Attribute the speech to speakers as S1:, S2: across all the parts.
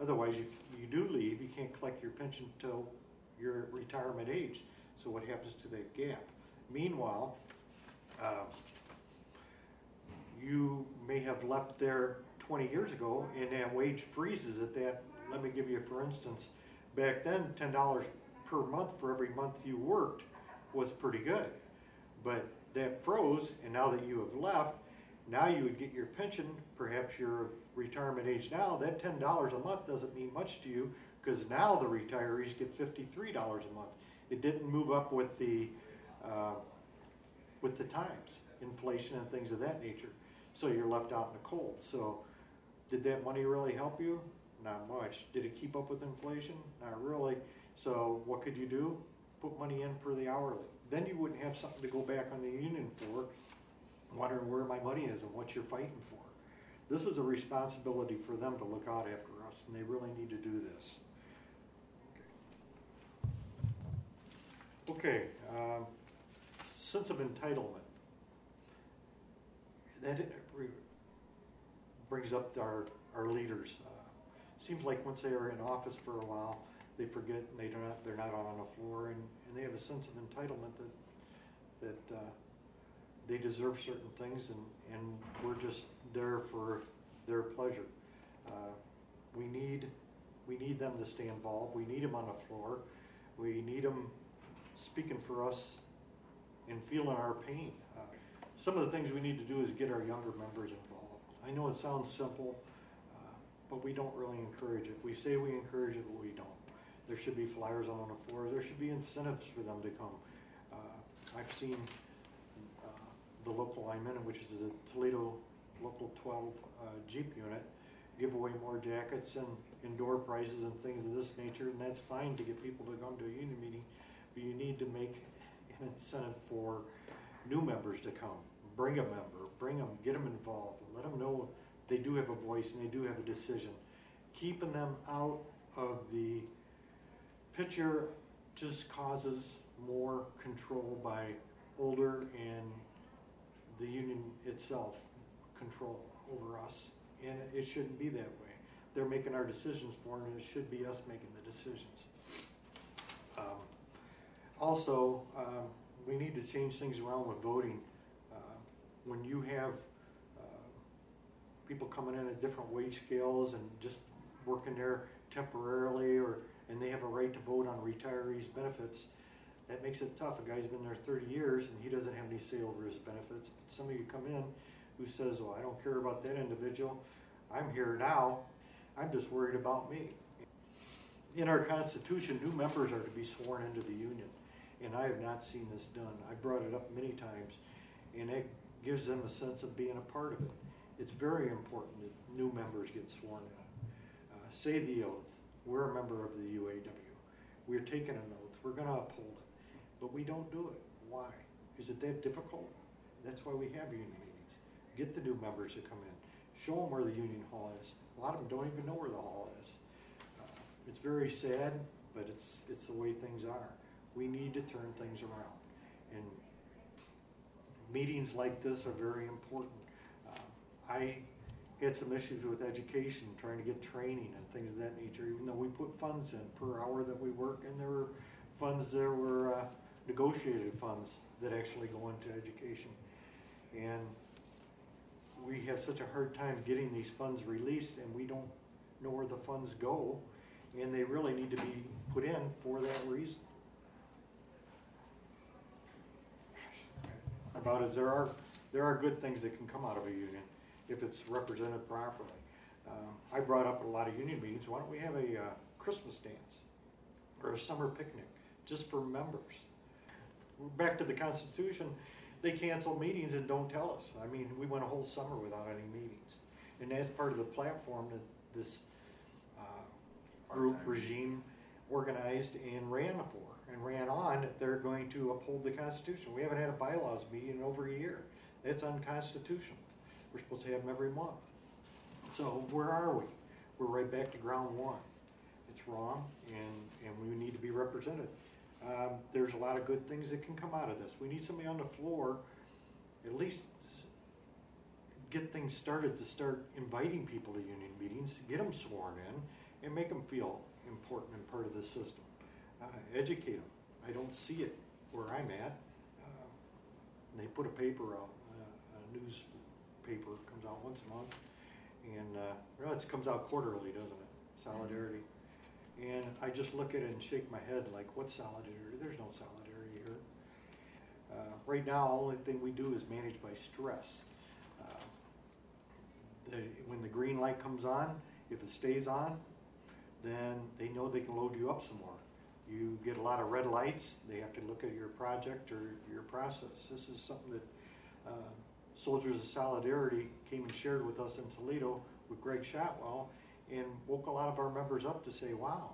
S1: Otherwise, you do leave, you can't collect your pension till your retirement age. So what happens to that gap? Meanwhile, you may have left there 20 years ago and that wage freezes at that. Let me give you, for instance, back then $10 per month for every month you worked was pretty good. But that froze, and now that you have left, now you would get your pension, perhaps your retirement age now, that $10 a month doesn't mean much to you because now the retirees get $53 a month. It didn't move up with the times, inflation and things of that nature. So you're left out in the cold. So did that money really help you? Not much. Did it keep up with inflation? Not really. So what could you do? Put money in for the hourly. Then you wouldn't have something to go back on the union for, wondering where my money is and what you're fighting for. This is a responsibility for them to look out after us, and they really need to do this. Okay, sense of entitlement. That brings up our leaders. Seems like once they are in office for a while, they forget and they're not on the floor, and they have a sense of entitlement that they deserve certain things, and we're just there for their pleasure. We need them to stay involved. We need them on the floor. We need them speaking for us and feeling our pain. Some of the things we need to do is get our younger members involved. I know it sounds simple, but we don't really encourage it. We say we encourage it, but we don't. There should be flyers on the floor. There should be incentives for them to come. I've seen the local I'm in, which is the Toledo Local 12 Jeep unit, give away more jackets and indoor prizes and things of this nature, and that's fine to get people to come to a union meeting, but you need to make an incentive for new members to come. Bring a member, get them involved, let them know they do have a voice and they do have a decision. Keeping them out of the picture just causes more control by older and the union itself control over us, and it shouldn't be that way. They're making our decisions for them, and it should be us making the decisions. Also, we need to change things around with voting. When you have people coming in at different wage scales and just working there temporarily, and they have a right to vote on retirees' benefits, that makes it tough. A guy's been there 30 years and he doesn't have any say over his benefits. But some of you come in who says, well, I don't care about that individual. I'm here now. I'm just worried about me. In our Constitution, new members are to be sworn into the union. And I have not seen this done. I brought it up many times, and it gives them a sense of being a part of it. It's very important that new members get sworn in. Say the oath. We're a member of the U.A.W. We're taking an oath. We're going to uphold it. But we don't do it. Why? Is it that difficult? That's why we have union meetings. Get the new members to come in. Show them where the union hall is. A lot of them don't even know where the hall is. It's very sad, but it's the way things are. We need to turn things around. And meetings like this are very important. I had some issues with education, trying to get training and things of that nature, even though we put funds in per hour that we work, and there were funds, there were negotiated funds that actually go into education. And we have such a hard time getting these funds released, and we don't know where the funds go, and they really need to be put in for that reason. About it, there are good things that can come out of a union if it's represented properly. I brought up at a lot of union meetings, why don't we have a Christmas dance or a summer picnic just for members? Back to the Constitution, they cancel meetings and don't tell us. I mean, we went a whole summer without any meetings. And that's part of the platform that this group regime organized and ran for, and ran on that they're going to uphold the Constitution. We haven't had a bylaws meeting in over a year. That's unconstitutional. We're supposed to have them every month. So where are we? We're right back to ground one. It's wrong, and we need to be represented. There's a lot of good things that can come out of this. We need somebody on the floor, at least get things started to start inviting people to union meetings, get them sworn in, and make them feel important and part of the system. Educate them. I don't see it where I'm at. And they put a paper out, a newspaper comes out once a month, and well, it comes out quarterly, doesn't it? Solidarity. And I just look at it and shake my head like, what solidarity? There's no solidarity here. Right now, the only thing we do is manage by stress. When the green light comes on, if it stays on, then they know they can load you up some more. You get a lot of red lights, they have to look at your project or your process. This is something that Soldiers of Solidarity came and shared with us in Toledo with Greg Shotwell, and woke a lot of our members up to say, wow,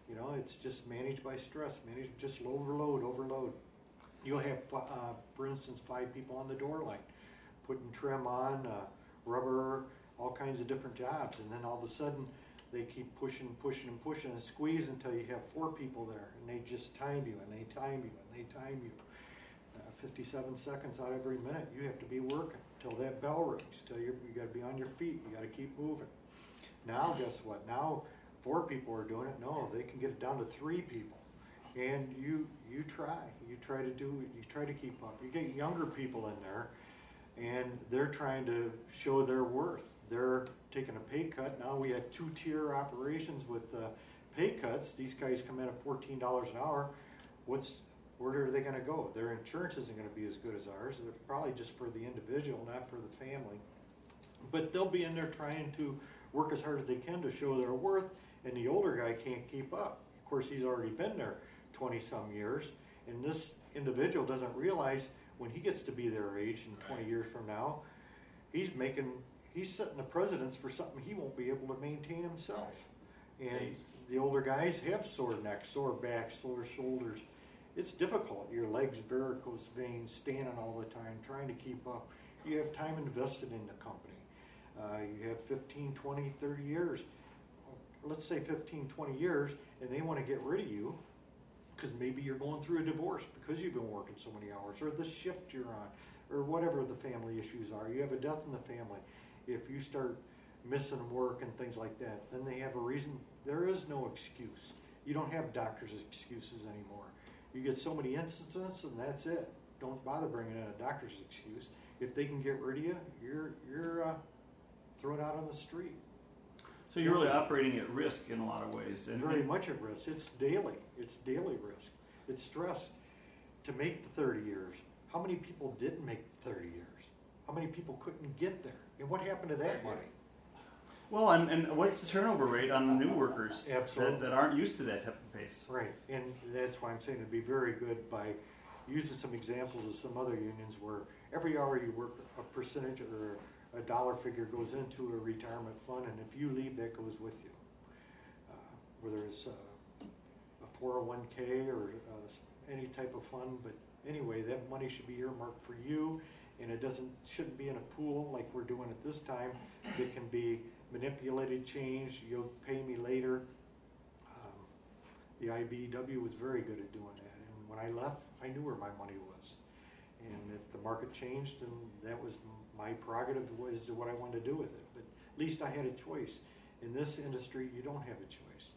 S1: you know, it's just managed by stress, managed just overload. You'll have, for instance, 5 people on the door line, putting trim on, rubber, all kinds of different jobs, and then all of a sudden they keep pushing and squeeze until you have 4 people there, and they just time you, and they time you, and they time you. 57 seconds out every minute, you have to be working till that bell rings, till you got to be on your feet, you got to keep moving. Now, guess what? Now 4 people are doing it. No, they can get it down to 3 people, and you try to keep up. You get younger people in there, and they're trying to show their worth. They're taking a pay cut. Now we have 2-tier operations with pay cuts. These guys come in at $14 an hour. Where are they going to go? Their insurance isn't going to be as good as ours. They're probably just for the individual, not for the family. But they'll be in there trying to work as hard as they can to show their worth, and the older guy can't keep up. Of course, he's already been there 20-some years, and this individual doesn't realize when he gets to be their age in 20 years from now, he's setting the precedence for something he won't be able to maintain himself. And the older guys have sore necks, sore backs, sore shoulders. It's difficult. Your legs, varicose veins, standing all the time, trying to keep up. You have time invested in the company. You have 15, 20, 30 years. Let's say 15, 20 years, and they want to get rid of you because maybe you're going through a divorce because you've been working so many hours, or the shift you're on, or whatever the family issues are. You have a death in the family. If you start missing work and things like that, then they have a reason. There is no excuse. You don't have doctor's excuses anymore. You get so many instances, and that's it. Don't bother bringing in a doctor's excuse. If they can get rid of you, you're thrown out on the street.
S2: So you're really operating at risk in a lot of ways.
S1: And very much at risk. It's daily. It's daily risk. It's stress. To make the 30 years, how many people didn't make 30 years? How many people couldn't get there? And what happened to that money?
S2: Well, and what's the turnover rate on new workers that aren't used to that type of pace?
S1: Right, and that's why I'm saying it'd be very good by using some examples of some other unions where every hour you work, a percentage or a dollar figure goes into a retirement fund, and if you leave, that goes with you. Whether it's a 401k or any type of fund, but anyway, that money should be earmarked for you, and it shouldn't be in a pool like we're doing at this time. It can be manipulated, changed, you'll pay me later. The V.E.B was very good at doing that, and when I left, I knew where my money was. And if the market changed, then that was my prerogative as to what I wanted to do with it. But at least I had a choice. In this industry, you don't have a choice.